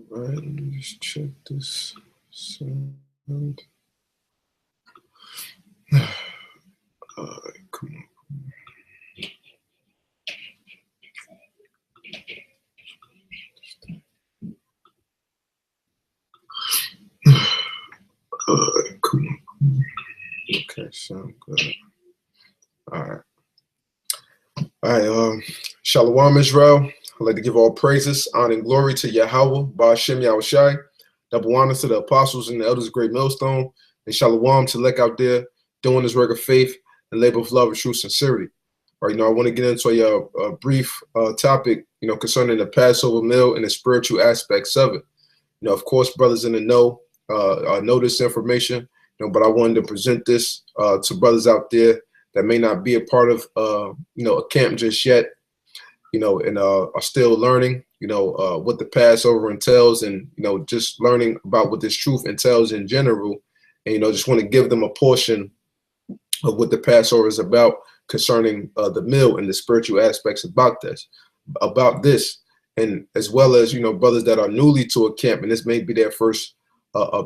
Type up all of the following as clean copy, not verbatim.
Right, let me just check this sound. Come on. Come on. Okay, sound good. All right. Shalawam, Israel. I'd like to give all praises, honor, and glory to YAHAWAH, Ba'ashem YAHAWASHI. Double honor to the apostles and the elders of Great Millstone, and Shalawam to Lek out there doing this work of faith and labor of love and true sincerity. Right, I want to get into a brief topic, concerning the Passover meal and the spiritual aspects of it. Of course, brothers in the know this information, but I wanted to present this to brothers out there that may not be a part of, a camp just yet, and are still learning, what the Passover entails, and, just learning about what this truth entails in general. And, just want to give them a portion of what the Passover is about concerning the meal and the spiritual aspects about this. And as well as, brothers that are newly to a camp, and this may be their first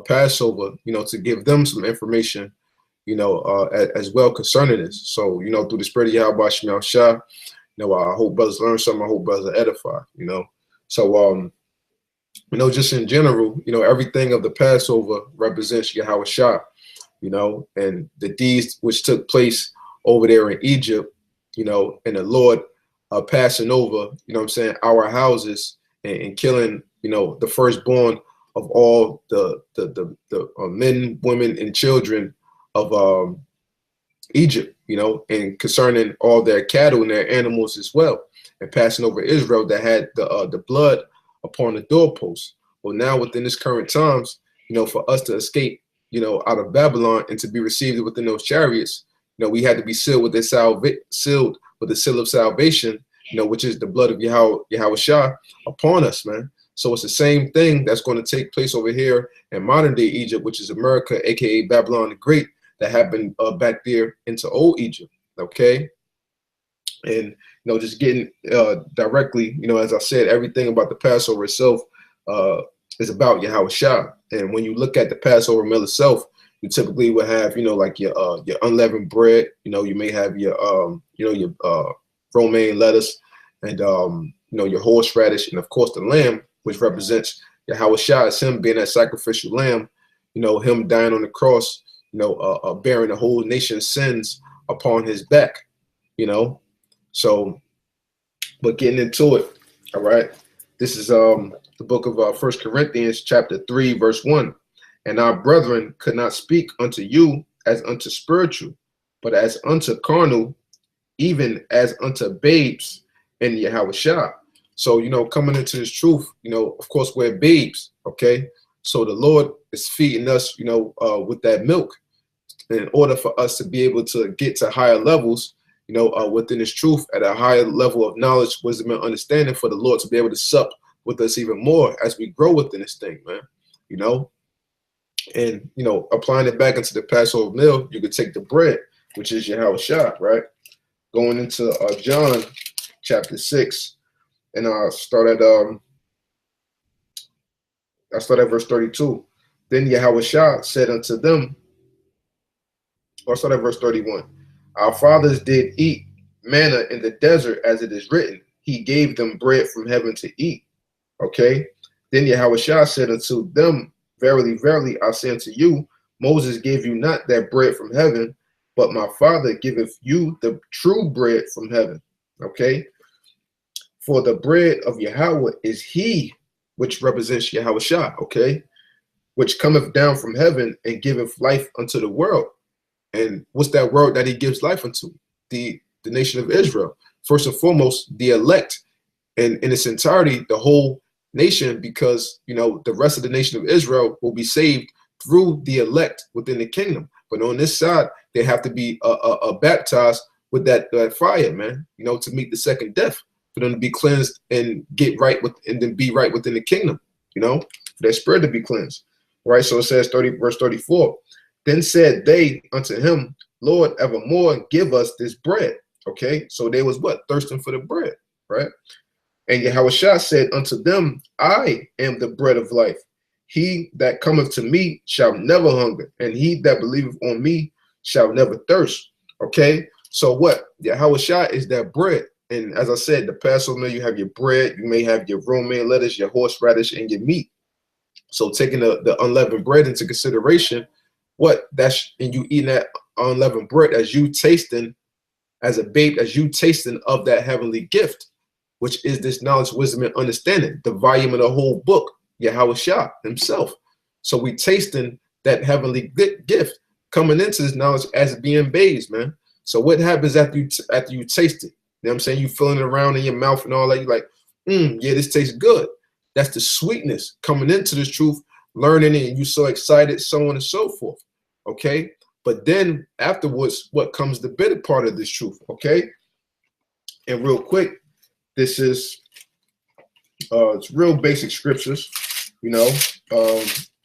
Passover, to give them some information, as well concerning this. So, through the spirit of YAHAWASHI, I hope brothers learn something. I hope brothers are edified, So, just in general, everything of the Passover represents YAHAWASHI, and the deeds which took place over there in Egypt, and the Lord passing over, our houses and killing, the firstborn of all the men, women, and children of Egypt, and concerning all their cattle and their animals as well, and passing over Israel that had the blood upon the doorposts. Well, now within this current times, for us to escape, out of Babylon and to be received within those chariots, we had to be sealed with the seal of salvation, which is the blood of YAHAWASHI upon us, man. So it's the same thing that's going to take place over here in modern day Egypt, which is America, aka Babylon the Great, that happened back there into old Egypt. Okay. And just getting directly, as I said, everything about the Passover itself is about YAHAWASHI. And when you look at the Passover meal itself, you typically will have, like your unleavened bread. You may have your romaine lettuce, and your horseradish, and of course the lamb, which represents YAHAWASHI, as him being that sacrificial lamb. Him dying on the cross, bearing the whole nation's sins upon his back. So, but getting into it, all right. This is the book of 1 Corinthians chapter 3, verse 1. And our brethren could not speak unto you as unto spiritual, but as unto carnal, even as unto babes in YAHAWASHI. So, coming into this truth, of course, we're babes, okay? So the Lord is feeding us, with that milk in order for us to be able to get to higher levels, within this truth at a higher level of knowledge, wisdom, and understanding, for the Lord to be able to sup with us even more as we grow within this thing, man, And, applying it back into the Passover meal, you could take the bread, which is YAHAWASHI, right? Going into John chapter 6, and I'll start at verse 32. Then YAHAWASHI said unto them, or start at verse 31. Our fathers did eat manna in the desert, as it is written, he gave them bread from heaven to eat. Okay. Then YAHAWASHI said unto them, verily, verily, I say unto you, Moses gave you not that bread from heaven, but my Father giveth you the true bread from heaven. Okay. For the bread of Yahweh is he, which represents YAHAWASHI, okay, which cometh down from heaven and giveth life unto the world. And what's that word that he gives life unto? The nation of Israel. First and foremost, the elect, and in its entirety, the whole nation, because, the rest of the nation of Israel will be saved through the elect within the kingdom. But on this side, they have to be baptized with that fire, man, to meet the second death, for them to be cleansed and get right with, and then be right within the kingdom, for their spirit to be cleansed. Right. So it says verse 34. Then said they unto him, Lord, evermore give us this bread. Okay. So they was what? Thirsting for the bread. Right. And Yahawashi said unto them, I am the bread of life. He that cometh to me shall never hunger, and he that believeth on me shall never thirst. Okay, so what? Yahawashi is that bread. And as I said, the Passover meal, you have your bread, you may have your romaine lettuce, your horseradish, and your meat. So taking the unleavened bread into consideration, and you eating that unleavened bread as you tasting, as a babe, as you tasting of that heavenly gift, which is this knowledge, wisdom, and understanding, the volume of the whole book, Yahawashi himself. So we tasting that heavenly gift coming into this knowledge as being babes, man. So what happens after you taste it? You know what I'm saying? You feeling it around in your mouth and all that. You're like, yeah, this tastes good. That's the sweetness coming into this truth, learning it, and you're so excited, so on and so forth. Okay. But then afterwards, what comes the bitter part of this truth? Okay. And real quick, this is it's real basic scriptures, you know.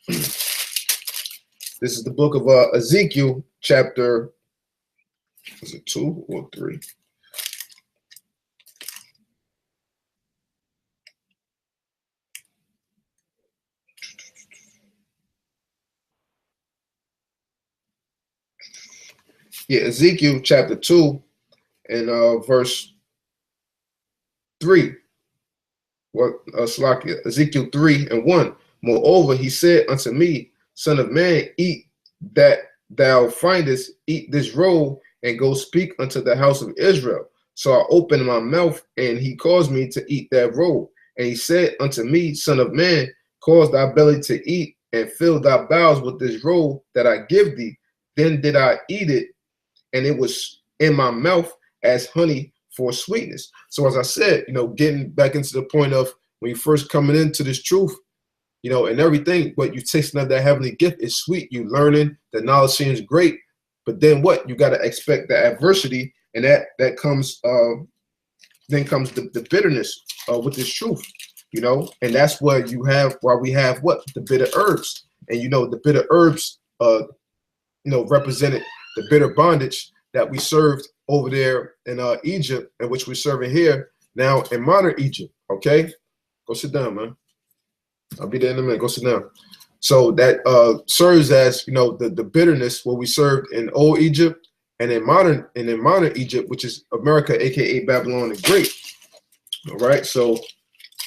This is the book of Ezekiel, chapter, is it 2 or 3? Yeah, Ezekiel chapter 2 and verse 3. Ezekiel 3 and 1. Moreover, he said unto me, Son of man, eat that thou findest, eat this roll, and go speak unto the house of Israel. So I opened my mouth, and he caused me to eat that roll. And he said unto me, Son of man, cause thy belly to eat, and fill thy bowels with this roll that I give thee. Then did I eat it, and it was in my mouth as honey for sweetness. So as I said, you know, getting back into the point of when you first coming into this truth, you know, and everything, what you tasting of that heavenly gift is sweet. You learning, the knowledge seems great, but then what? You got to expect the adversity, and that comes, then comes the bitterness with this truth, you know, and that's what you have. Why we have what? The bitter herbs, and you know, the bitter herbs, you know, represented the bitter bondage that we served over there in Egypt, and which we're serving here now in modern Egypt. Okay, go sit down, man. I'll be there in a minute. Go sit down. So that serves as, you know, the bitterness what we served in old Egypt and in modern Egypt, which is America, aka Babylon the Great. All right. So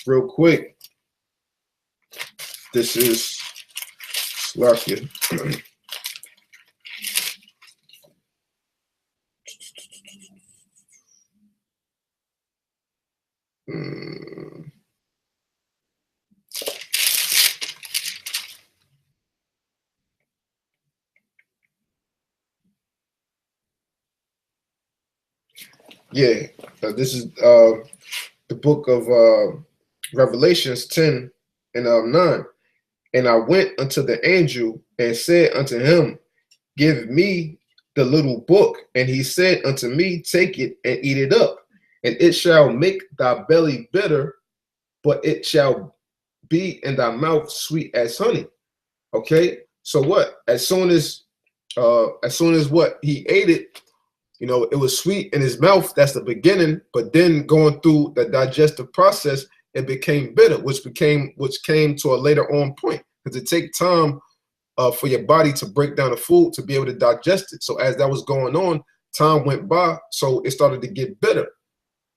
real quick, this is Slakia. Yeah, this is the book of Revelations 10 and 9. And I went unto the angel and said unto him, Give me the little book. And he said unto me, Take it and eat it up, and it shall make thy belly bitter, but it shall be in thy mouth sweet as honey. Okay, so what? As soon as what he ate it, you know, it was sweet in his mouth. That's the beginning. But then going through the digestive process, it became bitter, which came to a later on point, because it takes time for your body to break down the food to be able to digest it. So as that was going on, time went by, so it started to get bitter.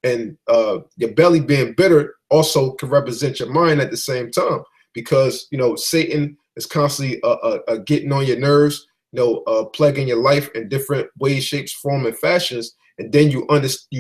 And your belly being bitter also can represent your mind at the same time, because, you know, Satan is constantly getting on your nerves, you know, plaguing your life in different ways, shapes, form, and fashions. And then you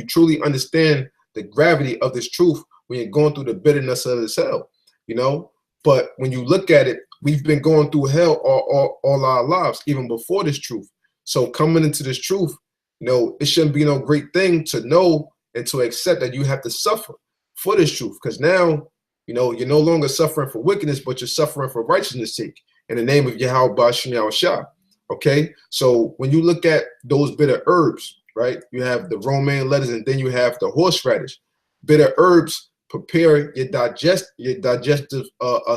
truly understand the gravity of this truth when you're going through the bitterness of this hell, you know. But when you look at it, we've been going through hell all our lives, even before this truth. So coming into this truth, you know, it shouldn't be no great thing to know and to accept that you have to suffer for this truth, because now, you know, you're no longer suffering for wickedness, but you're suffering for righteousness' sake in the name of YAHAWASHI. Okay, so when you look at those bitter herbs, right, you have the romaine lettuce, and then you have the horseradish. Bitter herbs prepare your digestive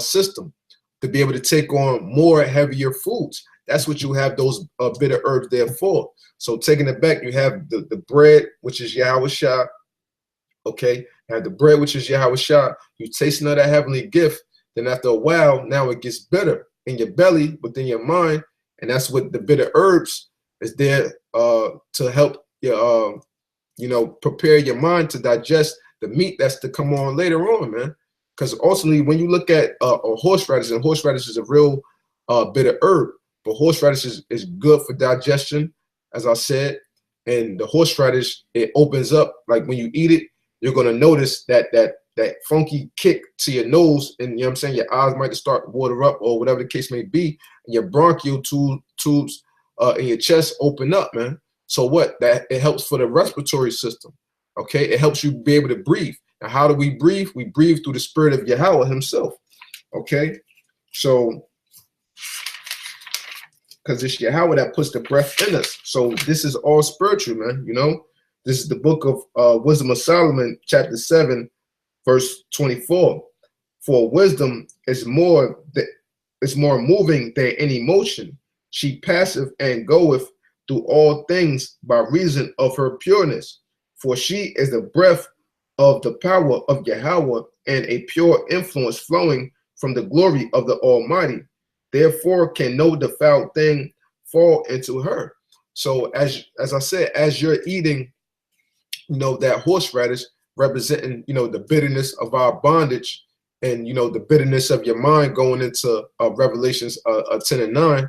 system to be able to take on more heavier foods. That's what you have those bitter herbs there for. So taking it back, you have the bread, which is Yahawashi, Okay, you have the bread, which is YAHAWASHI. You tasting of that heavenly gift. Then after a while, now it gets bitter in your belly, within your mind, and that's what the bitter herbs is there to help your prepare your mind to digest the meat that's to come on later on, man. Because ultimately, when you look at a horseradish, and horseradish is a real bitter herb, but horseradish is good for digestion, as I said. And the horseradish, it opens up, like when you eat it, you're gonna notice that funky kick to your nose, and you know what I'm saying, your eyes might start to water up or whatever the case may be, and your bronchial tubes in your chest open up, man. So what? That it helps for the respiratory system. Okay, it helps you be able to breathe. Now, how do we breathe? We breathe through the spirit of Yahawah himself. Okay, so because it's Yahawah that puts the breath in us. So this is all spiritual, man. You know, this is the book of Wisdom of Solomon, chapter 7, verse 24. For wisdom is more moving than any motion. She passeth and goeth through all things by reason of her pureness. For she is the breath of the power of Yahawah and a pure influence flowing from the glory of the Almighty. Therefore can no defiled thing fall into her. So as I said, as you're eating, that horseradish representing, the bitterness of our bondage and, the bitterness of your mind going into Revelations 10 and 9,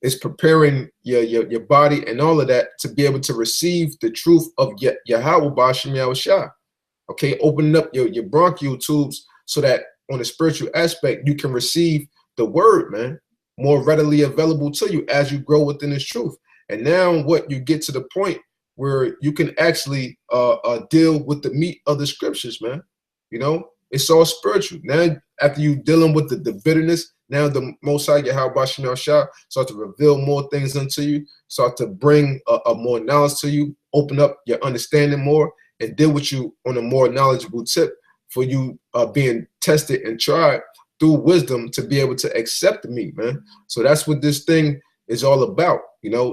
it's preparing your body and all of that to be able to receive the truth of Yahawah Ba'ashem Yahushua. Okay, opening up your bronchial tubes so that on a spiritual aspect, you can receive the word, man, more readily available to you as you grow within this truth. And now what you get to the point where you can actually deal with the meat of the scriptures, man. It's all spiritual. Now, after you dealing with the bitterness, now the Most High Yahawah Ba'ashem Yahushua start to reveal more things unto you, start to bring a more knowledge to you, open up your understanding more, and deal with you on a more knowledgeable tip for you being tested and tried through wisdom to be able to accept the meat, man. So that's what this thing is all about,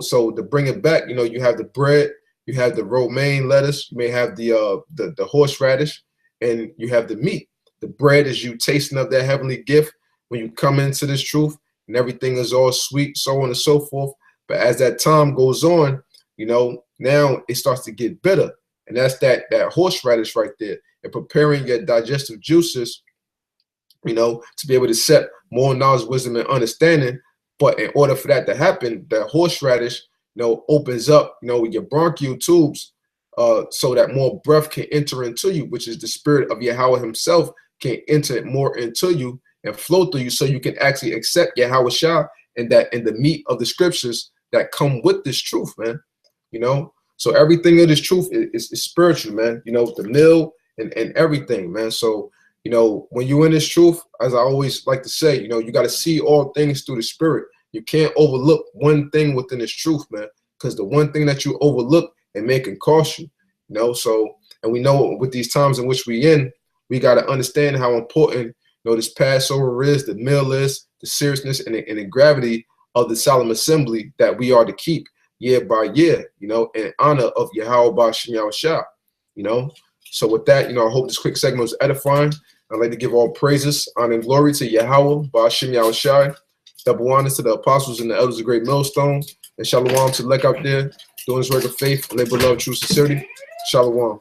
So to bring it back, you have the bread, you have the romaine lettuce, you may have the horseradish, and you have the meat. The bread is you tasting of that heavenly gift when you come into this truth, and everything is all sweet, so on and so forth. But as that time goes on, now it starts to get bitter, and that's that horseradish right there, and preparing your digestive juices, to be able to set more knowledge, wisdom, and understanding. But in order for that to happen, the horseradish, opens up, your bronchial tubes, so that more breath can enter into you, which is the spirit of Yahawah himself can enter more into you and flow through you, so you can actually accept YAHAWASHI and the meat of the scriptures that come with this truth, man. So everything of this truth is spiritual, man. The meal and everything, man. So when you're in this truth, as I always like to say, you got to see all things through the spirit. You can't overlook one thing within this truth, man, because the one thing that you overlook, it may can cost you, So, and we know with these times in which we in, we got to understand how important, this Passover is, the meal is, the seriousness and the gravity of the solemn assembly that we are to keep year by year, in honor of Yahawah Ba'ashem Yahushua, So with that, I hope this quick segment was edifying. I'd like to give all praises, honor, and glory to Yahawah Ba'ashem Yahushua. Double honors to the apostles and the elders of Great Millstone, and shalawam to the elect out there doing this work of faith and labor, love, true sincerity. Shalawam.